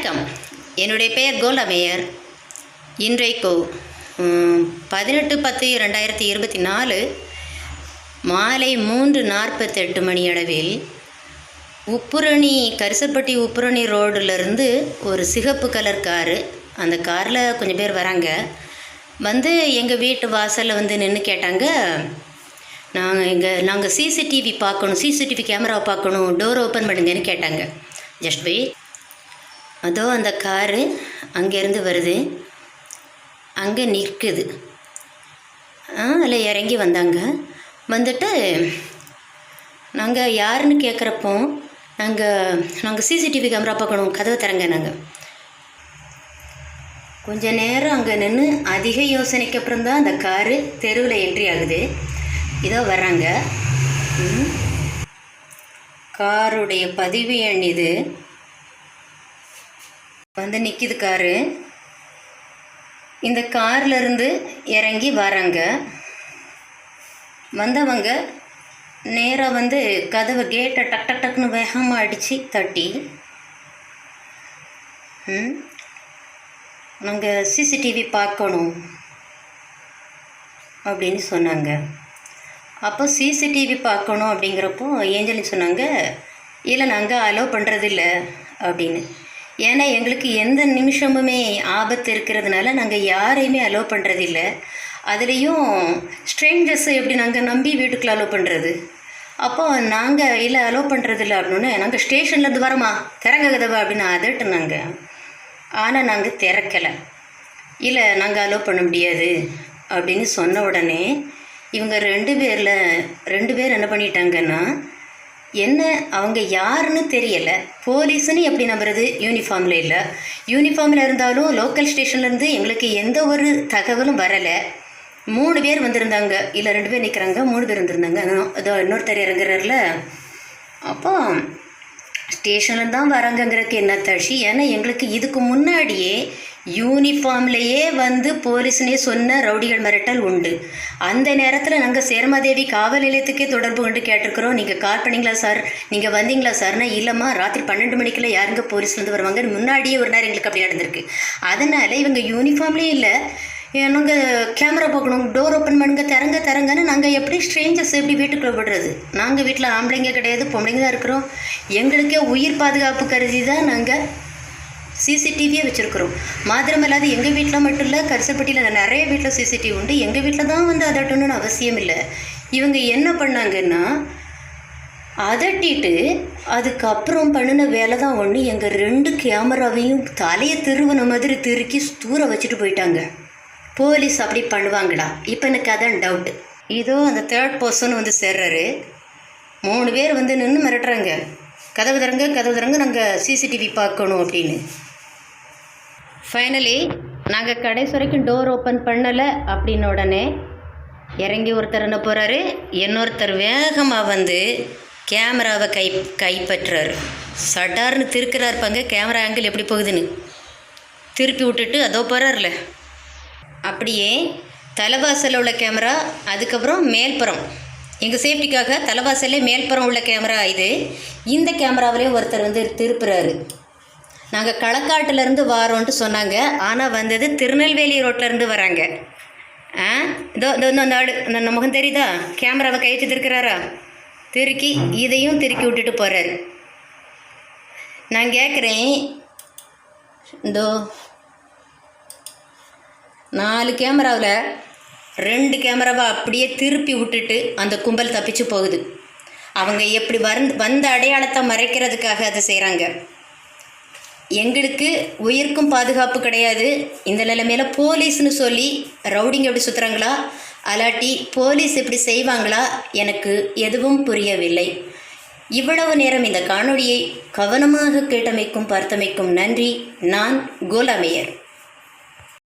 வணக்கம். என்னுடைய பெயர் கோலாமேயர். இன்றைக்கு 18/10/2024 மாலை 3:48 மணியளவில் உப்புரணி கரிசல்பட்டி உப்புரணி ரோடுலேருந்து ஒரு சிகப்பு கலர் காரு, அந்த காரில் கொஞ்சம் பேர் வராங்க. வந்து எங்கள் வீட்டு வாசலில் வந்து நின்று கேட்டாங்க, நாங்கள் சிசிடிவி பார்க்கணும், சிசிடிவி கேமராவை பார்க்கணும், டோர் ஓப்பன் பண்ணுங்கன்னு கேட்டாங்க. ஜஸ்ட் போய் அதோ அந்த காரு அங்கேருந்து வருது, அங்கே நிற்குது. அதில் இறங்கி வந்தாங்க. வந்துட்டு நாங்கள் யாருன்னு கேட்குறப்போ நாங்கள் சிசிடிவி கேமரா பார்க்கணும், கதவை திறங்க. நாங்கள் கொஞ்ச நேரம் அங்கே நின்று அதிக யோசனைக்கு அப்புறம் தான் அந்த காரு தெருவில் என்ட்ரி ஆகுது. இதோ வர்றாங்க. காருடைய பதிவு எண் இது. வந்து நிற்கிது காரு. இந்த கார்லேருந்து இறங்கி வராங்க. வந்தவங்க நேராக வந்து கதவை கேட்டை டக் டக் டக்குன்னு வேகமாக அடித்து தட்டி, நாங்கள் சிசிடிவி பார்க்கணும் அப்படின்னு சொன்னாங்க. அப்போ சிசிடிவி பார்க்கணும் அப்படிங்கிறப்போ ஏஞ்சலின்னு சொன்னாங்க, இல்லை நாங்கள் அலோவ் பண்ணுறதில்ல அப்படின்னு. ஏன்னா எங்களுக்கு எந்த நிமிஷமுமே ஆபத்து இருக்கிறதுனால நாங்கள் யாரையுமே அலோவ் பண்ணுறதில்ல. அதுலேயும் ஸ்ட்ரேஞ்சர்ஸை எப்படி நாங்கள் நம்பி வீட்டுக்குள்ள அலோவ் பண்ணுறது? அப்போது நாங்கள் இல்லை அலோவ் பண்ணுறதில்ல அப்படின்னு, நாங்கள் ஸ்டேஷன்லேருந்து வரோமா, திறங்க கதவை அப்படின்னு அதட்டுனாங்க. ஆனால் நாங்கள் திறக்கலை. இல்லை நாங்கள் அலோவ் பண்ண முடியாது அப்படின்னு சொன்ன உடனே இவங்க ரெண்டு பேர் என்ன பண்ணிட்டாங்கன்னா, என்ன அவங்க யாருன்னு தெரியலை, போலீஸுன்னு எப்படி நம்புறது? யூனிஃபார்மில் இல்லை. யூனிஃபார்மில் இருந்தாலும் லோக்கல் ஸ்டேஷன்லேருந்து எங்களுக்கு எந்த ஒரு தகவலும் வரலை. 3 பேர் வந்திருந்தாங்க, இல்லை 2 பேர் நிற்கிறாங்க, 3 பேர் வந்திருந்தாங்க. அதோ இன்னொருத்தர் இறங்குறாருல. அப்போ ஸ்டேஷனில் தான் வராங்கங்கிறதுக்கு என்ன தட்சி? ஏன்னா எங்களுக்கு இதுக்கு முன்னாடியே யூனிஃபார்ம்லேயே வந்து போலீஸ்னே சொன்ன ரவுடிகள் மிரட்டல் உண்டு. அந்த நேரத்தில் நாங்கள் சேர்மாதேவி காவல் நிலையத்துக்கே தொடர்பு கொண்டு கேட்டிருக்கிறோம், நீங்கள் கால் பண்ணிங்களா சார், நீங்கள் வந்தீங்களா சார்னா, இல்லைம்மா ராத்திரி 12 மணிக்கெல்லாம் யாருங்க போலீஸ்லேருந்து வருவாங்க, முன்னாடியே ஒரு நேரம் எங்களுக்கு அப்படி நடந்திருக்கு. அதனால் இவங்க யூனிஃபார்ம்லேயே இல்லை, நாங்கள் கேமரா பார்க்கணும், டோர் ஓப்பன் பண்ணுங்க, திறங்கன்னு நாங்கள் எப்படி ஸ்ட்ரேஞ்சர்ஸ் எப்படி வீட்டுக்குள்ளே விடுறது? நாங்கள் வீட்டில் ஆம்பளைங்க கிடையாது, பொம்பளைங்க தான் இருக்கிறோம். எங்களுக்கே உயிர் பாதுகாப்பு கருதி தான் நாங்கள் சிசிடிவியே வச்சுருக்குறோம். மாத்திரமில்லாது எங்கள் வீட்டில் மட்டும் இல்லை, கரிசல்பட்டியில் நிறைய வீட்டில் சிசிடிவி உண்டு. எங்கள் வீட்டில் தான் வந்து அதட்டணும்னு அவசியம் இல்லை. இவங்க என்ன பண்ணாங்கன்னா, அதட்டிட்டு அதுக்கப்புறம் பண்ணின வேலை தான் ஒன்று, எங்கள் 2 கேமராவையும் தலையை திருவின மாதிரி திருக்கி தூர வச்சுட்டு போயிட்டாங்க. போலீஸ் அப்படி பண்ணுவாங்களா? இப்போ எனக்கு அதான் டவுட்டு. இதோ அந்த 3rd பர்சன் வந்து சேர்றாரு. 3 பேர் வந்து நின்று மிரட்டுறாங்க, கதவு திறங்க, நாங்கள் சிசிடிவி பார்க்கணும் அப்படின்னு. ஃபைனலி நாங்கள் கடைசி வரைக்கும் டோர் ஓப்பன் பண்ணலை அப்படின்ன உடனே இறங்கி ஒருத்தர் என்ன போகிறாரு, இன்னொருத்தர் வேகமாக வந்து கேமராவை கைப்பற்றுறாரு. சட்டார்னு திருக்கிறார். இருப்பாங்க கேமரா ஆங்கிள் எப்படி போகுதுன்னு திருப்பி விட்டுட்டு அதோ போகிறார்ல. அப்படியே தலைவாசலில் உள்ள கேமரா, அதுக்கப்புறம் மேல்புறம், எங்கள் சேஃப்டிக்காக தலைவாசலே மேல்புறம் உள்ள கேமரா இது. இந்த கேமராவிலே ஒருத்தர் வந்து திருப்புறாரு. நாங்கள் களக்காட்டிலேருந்து வாரோன்ட்டு சொன்னாங்க, ஆனால் வந்தது திருநெல்வேலி ரோட்லேருந்து வராங்க. இந்த முகம் தெரியுதா? கேமராவை கை வச்சு திருக்கிறாரா? திருக்கி இதையும் திருக்கி விட்டுட்டு போகிறாரு. நான் கேட்குறேன், 4 கேமராவில் 2 கேமராவை அப்படியே திருப்பி விட்டுட்டு அந்த கும்பல் தப்பிச்சு போகுது. அவங்க எப்படி வந்த அடையாளத்தை மறைக்கிறதுக்காக அதை செய்கிறாங்க. எங்களுக்கு உயிருக்கும் பாதுகாப்பு கிடையாது. இந்த நிலைமையில போலீஸ்னு சொல்லி ரவுடிங்க எப்படி சுற்றுறாங்களா, அல்லாட்டி போலீஸ் இப்படி செய்வாங்களா, எனக்கு எதுவும் புரியவில்லை. இவ்வளவு நேரம் இந்த காணொளியை கவனமாக கேட்டமைக்கும் பார்த்தமைக்கும் நன்றி. நான் கோலாமேயர்.